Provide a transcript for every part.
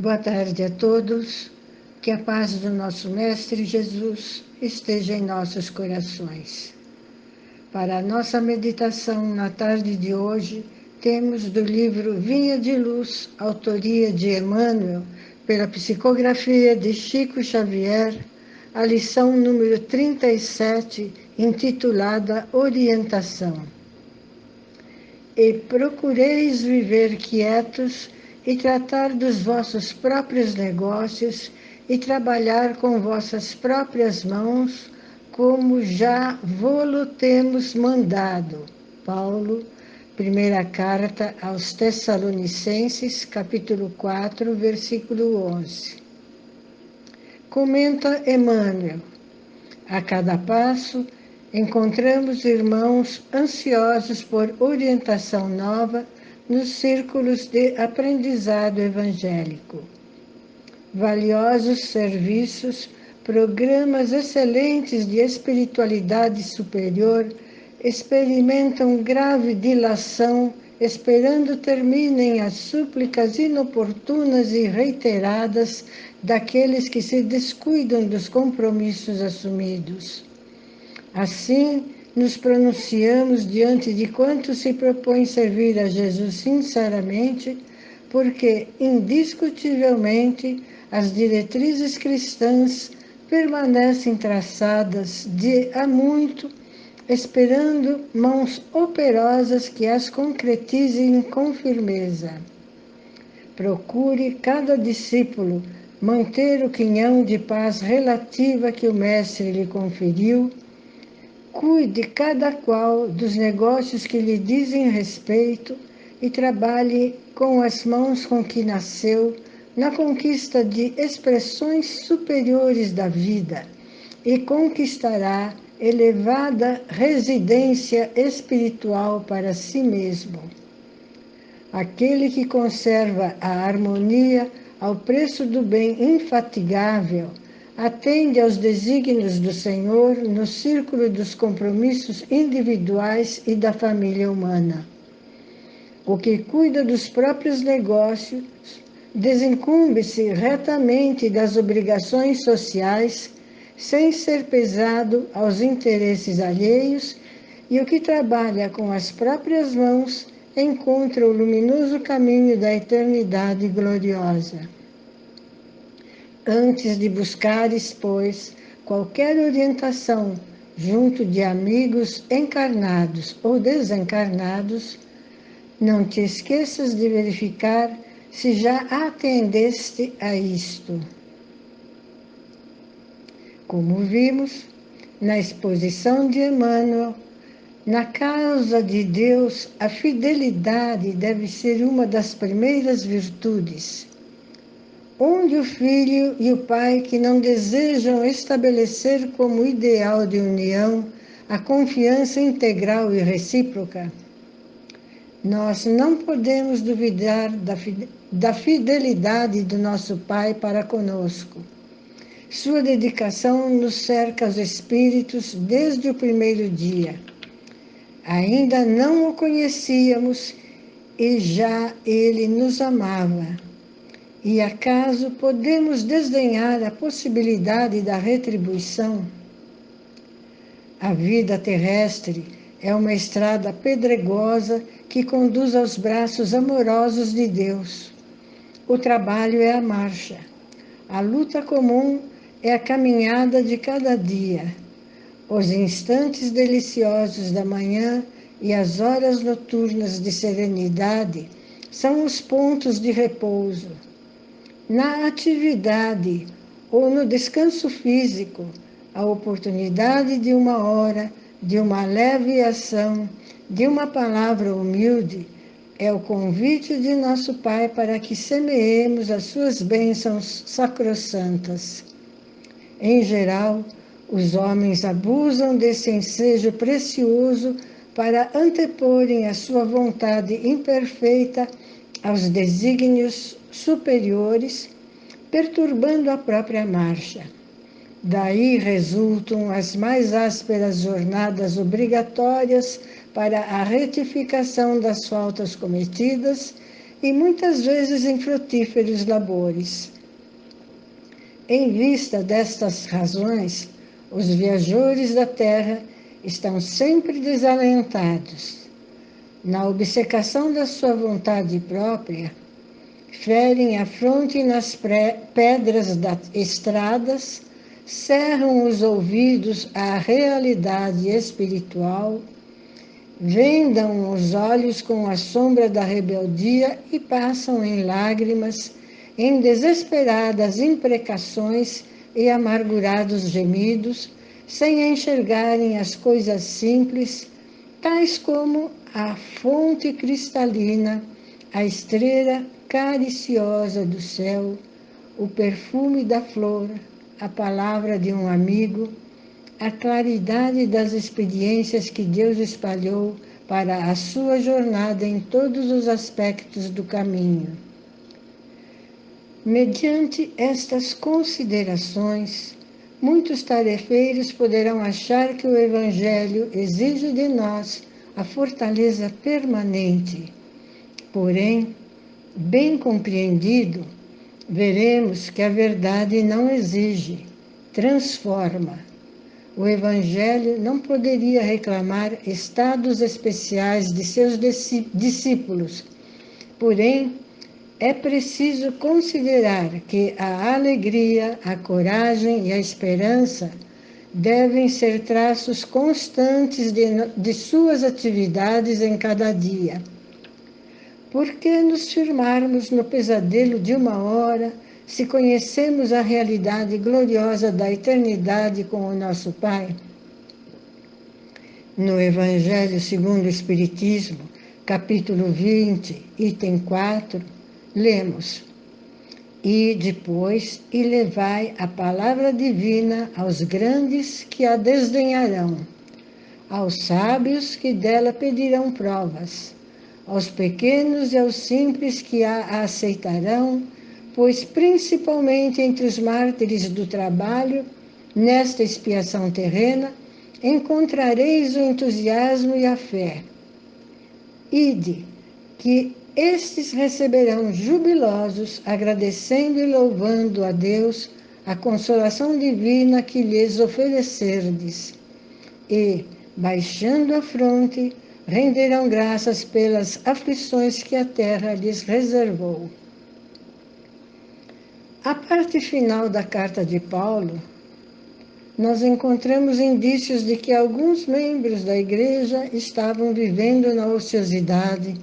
Boa tarde a todos. Que a paz do nosso Mestre Jesus esteja em nossos corações. Para a nossa meditação na tarde de hoje, temos do livro Vinha de Luz, autoria de Emmanuel, pela psicografia de Chico Xavier, a lição número 37, intitulada Orientação. E procureis viver quietos e tratar dos vossos próprios negócios e trabalhar com vossas próprias mãos, como já vô-lo temos mandado. Paulo, primeira carta aos Tessalonicenses, capítulo 4, versículo 11. Comenta Emmanuel: a cada passo, encontramos irmãos ansiosos por orientação nova nos círculos de aprendizado evangélico. Valiosos serviços, programas excelentes de espiritualidade superior experimentam grave dilação, esperando terminem as súplicas inoportunas e reiteradas daqueles que se descuidam dos compromissos assumidos. Assim, nos pronunciamos diante de quantos se propõem servir a Jesus sinceramente, porque, indiscutivelmente, as diretrizes cristãs permanecem traçadas de há muito, esperando mãos operosas que as concretizem com firmeza. Procure cada discípulo manter o quinhão de paz relativa que o Mestre lhe conferiu. Cuide cada qual dos negócios que lhe dizem respeito e trabalhe com as mãos com que nasceu na conquista de expressões superiores da vida e conquistará elevada residência espiritual para si mesmo. Aquele que conserva a harmonia ao preço do bem infatigável atende aos desígnios do Senhor no círculo dos compromissos individuais e da família humana. O que cuida dos próprios negócios desincumbe-se retamente das obrigações sociais, sem ser pesado aos interesses alheios, e o que trabalha com as próprias mãos encontra o luminoso caminho da eternidade gloriosa. Antes de buscares, pois, qualquer orientação junto de amigos encarnados ou desencarnados, não te esqueças de verificar se já atendeste a isto. Como vimos, na exposição de Emmanuel, na causa de Deus, a fidelidade deve ser uma das primeiras virtudes. Onde o filho e o pai que não desejam estabelecer como ideal de união a confiança integral e recíproca? Nós não podemos duvidar da fidelidade do nosso Pai para conosco. Sua dedicação nos cerca os espíritos desde o primeiro dia. Ainda não o conhecíamos e já ele nos amava. E acaso podemos desdenhar a possibilidade da retribuição? A vida terrestre é uma estrada pedregosa que conduz aos braços amorosos de Deus. O trabalho é a marcha. A luta comum é a caminhada de cada dia. Os instantes deliciosos da manhã e as horas noturnas de serenidade são os pontos de repouso. Na atividade ou no descanso físico, a oportunidade de uma hora, de uma leve ação, de uma palavra humilde, é o convite de nosso Pai para que semeemos as suas bênçãos sacrossantas. Em geral, os homens abusam desse ensejo precioso para anteporem a sua vontade imperfeita aos desígnios superiores, perturbando a própria marcha. Daí resultam as mais ásperas jornadas obrigatórias para a retificação das faltas cometidas e muitas vezes em frutíferos labores. Em vista destas razões, os viajores da terra estão sempre desalentados. Na obcecação da sua vontade própria, ferem a fronte nas pedras das estradas, cerram os ouvidos à realidade espiritual, vendam os olhos com a sombra da rebeldia e passam em lágrimas, em desesperadas imprecações e amargurados gemidos, sem enxergarem as coisas simples, tais como a fonte cristalina, a estrela cariciosa do céu, o perfume da flor, a palavra de um amigo, a claridade das experiências que Deus espalhou para a sua jornada em todos os aspectos do caminho. Mediante estas considerações, muitos tarefeiros poderão achar que o Evangelho exige de nós a fortaleza permanente. Porém, bem compreendido, veremos que a verdade não exige, transforma. O Evangelho não poderia reclamar estados especiais de seus discípulos. Porém, é preciso considerar que a alegria, a coragem e a esperança devem ser traços constantes de suas atividades em cada dia. Por que nos firmarmos no pesadelo de uma hora, se conhecemos a realidade gloriosa da eternidade com o nosso Pai? No Evangelho segundo o Espiritismo, capítulo 20, item 4, lemos: E depois e levai a palavra divina aos grandes que a desdenharão, aos sábios que dela pedirão provas, aos pequenos e aos simples que a aceitarão, pois principalmente entre os mártires do trabalho, nesta expiação terrena, encontrareis o entusiasmo e a fé. Ide, que estes receberão jubilosos, agradecendo e louvando a Deus a consolação divina que lhes oferecerdes. E, baixando a fronte, renderão graças pelas aflições que a terra lhes reservou. A parte final da carta de Paulo, nós encontramos indícios de que alguns membros da igreja estavam vivendo na ociosidade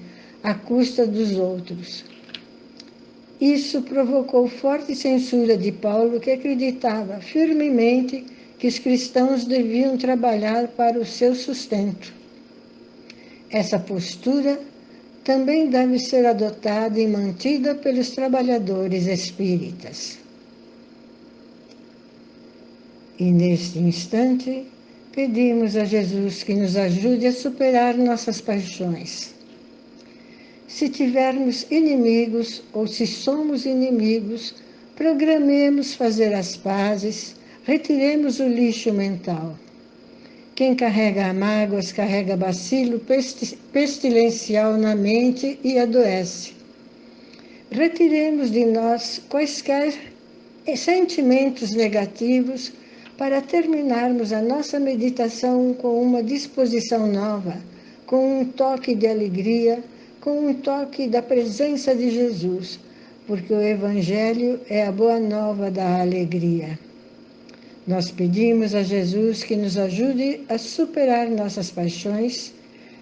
à custa dos outros. Isso provocou forte censura de Paulo, que acreditava firmemente que os cristãos deviam trabalhar para o seu sustento. Essa postura também deve ser adotada e mantida pelos trabalhadores espíritas. E neste instante, pedimos a Jesus que nos ajude a superar nossas paixões. Se tivermos inimigos ou se somos inimigos, programemos fazer as pazes, retiremos o lixo mental. Quem carrega mágoas carrega bacilo pestilencial na mente e adoece. Retiremos de nós quaisquer sentimentos negativos para terminarmos a nossa meditação com uma disposição nova, com um toque de alegria, com um toque da presença de Jesus, porque o Evangelho é a boa nova da alegria. Nós pedimos a Jesus que nos ajude a superar nossas paixões,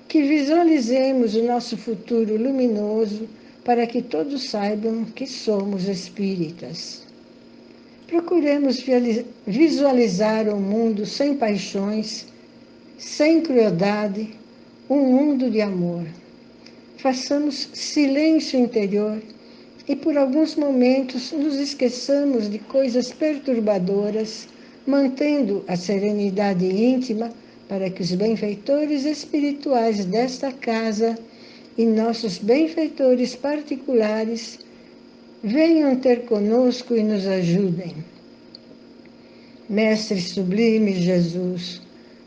que visualizemos o nosso futuro luminoso para que todos saibam que somos espíritas. Procuremos visualizar um mundo sem paixões, sem crueldade, um mundo de amor. Façamos silêncio interior e por alguns momentos nos esqueçamos de coisas perturbadoras, mantendo a serenidade íntima para que os benfeitores espirituais desta casa e nossos benfeitores particulares venham ter conosco e nos ajudem. Mestre sublime Jesus,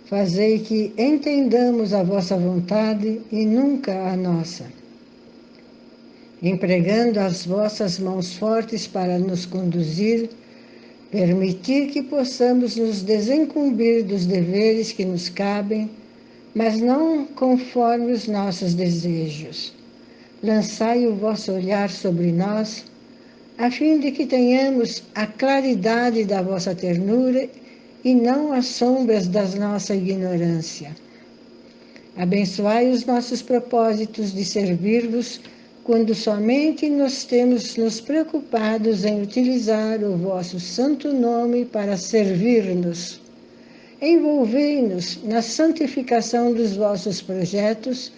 fazei que entendamos a vossa vontade e nunca a nossa. empregando as vossas mãos fortes para nos conduzir, permitir que possamos nos desincumbir dos deveres que nos cabem, mas não conforme os nossos desejos. Lançai o vosso olhar sobre nós, a fim de que tenhamos a claridade da vossa ternura e não as sombras da nossa ignorância. Abençoai os nossos propósitos de servir-vos, quando somente nós temos nos preocupados em utilizar o vosso santo nome para servir-nos. Envolvei-nos na santificação dos vossos projetos,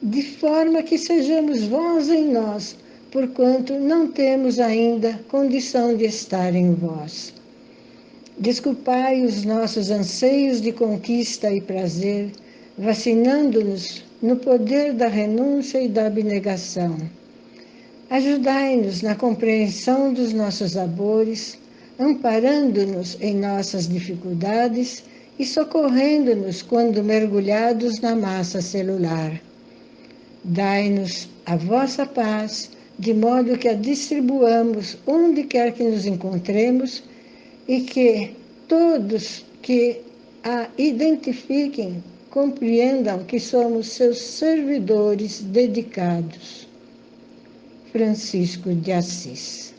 de forma que sejamos vós em nós, porquanto não temos ainda condição de estar em vós. Desculpai os nossos anseios de conquista e prazer, vacinando-nos no poder da renúncia e da abnegação. Ajudai-nos na compreensão dos nossos labores, amparando-nos em nossas dificuldades e socorrendo-nos quando mergulhados na massa celular. Dai-nos a vossa paz, de modo que a distribuamos onde quer que nos encontremos e que todos que a identifiquem compreendam que somos seus servidores dedicados. Francisco de Assis.